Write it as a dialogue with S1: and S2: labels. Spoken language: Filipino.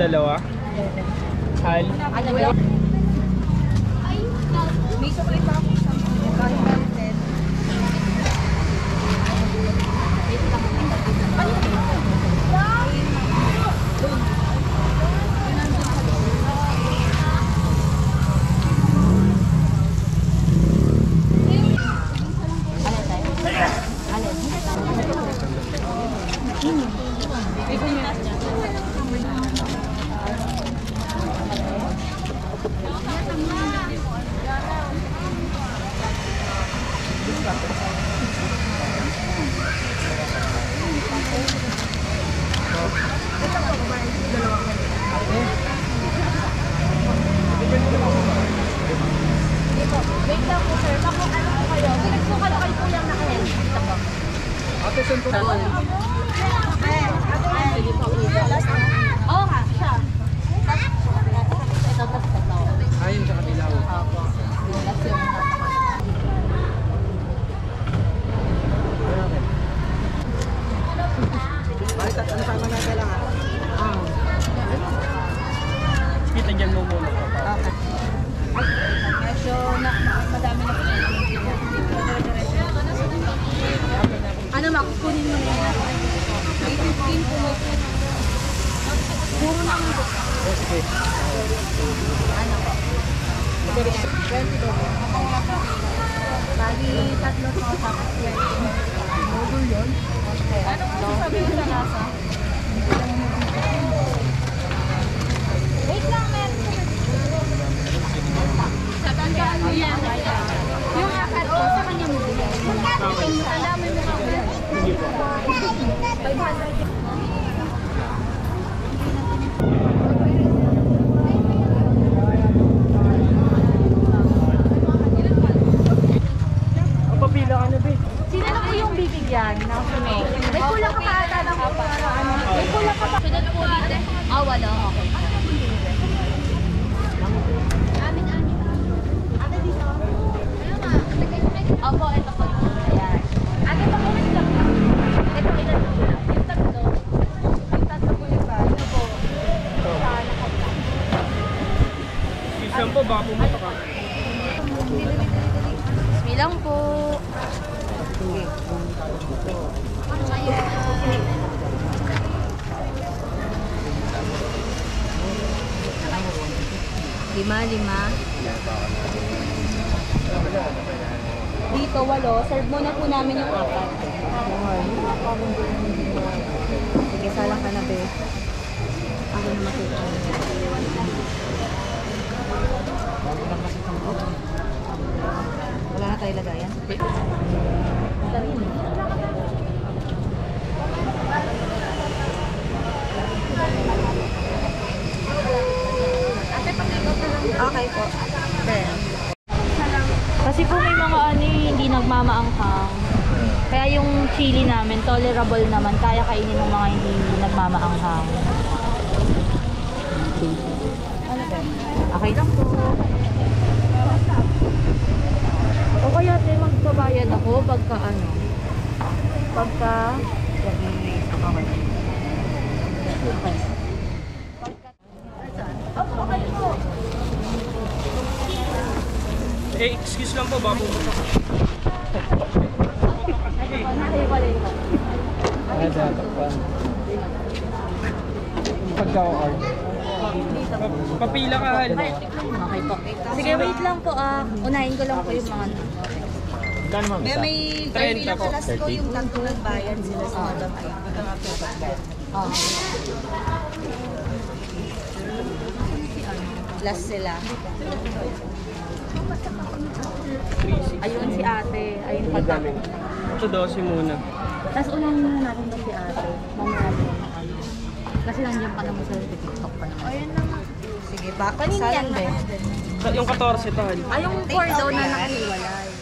S1: Dalawa. Hal.
S2: May chocolate pa ako sa wait lang po sir, ano po kayo? Pinagsukan kayo po yung nakahin. Dito po.
S1: Ate, saan po po?
S2: Sige po. Oo nga, siya. Ito, tatlo.
S1: Ayun sa kabila.
S2: Opo. Last yung
S1: Bakit ano tama na kailangan? Kita dyan mo muna.
S2: okay. Medyo madami na po. Ano makukunin mo na yan? 8:15 po. Puro na mo.
S1: Okay.
S2: Ano po? 20 po. Bali, tatlo po tapos 20. Modul yun? Okay. Anong sabi mo sa lasa? Wait lang, meron. Sa tandaan mo yan. Yung akad ko, sa kanya mo bigay. Tandaan mo yung akad. 500.
S1: Papila ka na, be.
S2: Sino na po yung bibigyan? May kulang ka pa ata ng ano? May kulang ka pa. Sunod po dito. Ah, wala. Okay. Ate dito. Opo, ito po. Ayan. Ate, pakulit lang na. Ito, ilan po. Yung tatlo. Yung tatlo po yung ba? Ito po. Sana ka ba?
S1: Isang po, baka pumunta ka.
S2: Bilang po. Lima. Dito, 8. Serve muna po namin yung 4. Sige, salang ka na, be. Ako na matuto. Wala na tayo lagayan. Okay po. Kasi po may mga hindi nagmamaanghang. Kaya yung chili namin, tolerable naman. Kaya kainin ng mga hindi nagmamaanghang. Okay lang po. O kaya tayo magbabayad ako pagka
S1: Excuse lang po, baka pumunta ka. Pagka-order. Papila ka, Hal.
S2: Okay po. Sige, wait lang po unahin ko lang po yung mga
S1: May 30 po.
S2: Last ko yung tatlo nagbayad sila sa Madam Ay. Last sila. Ayun si ate. Ayun pagkakit.
S1: Ito 12 muna.
S2: Tapos unahin muna natin ba si ate. Mamaya natin kasi nandiyan pa naman sa TikTok pa naman. Ayun naman. Sige, bakit? Kanina yan, be?
S1: Yung 14 to, Hal.
S2: Ay, yung 4 daw na nakahiwalay.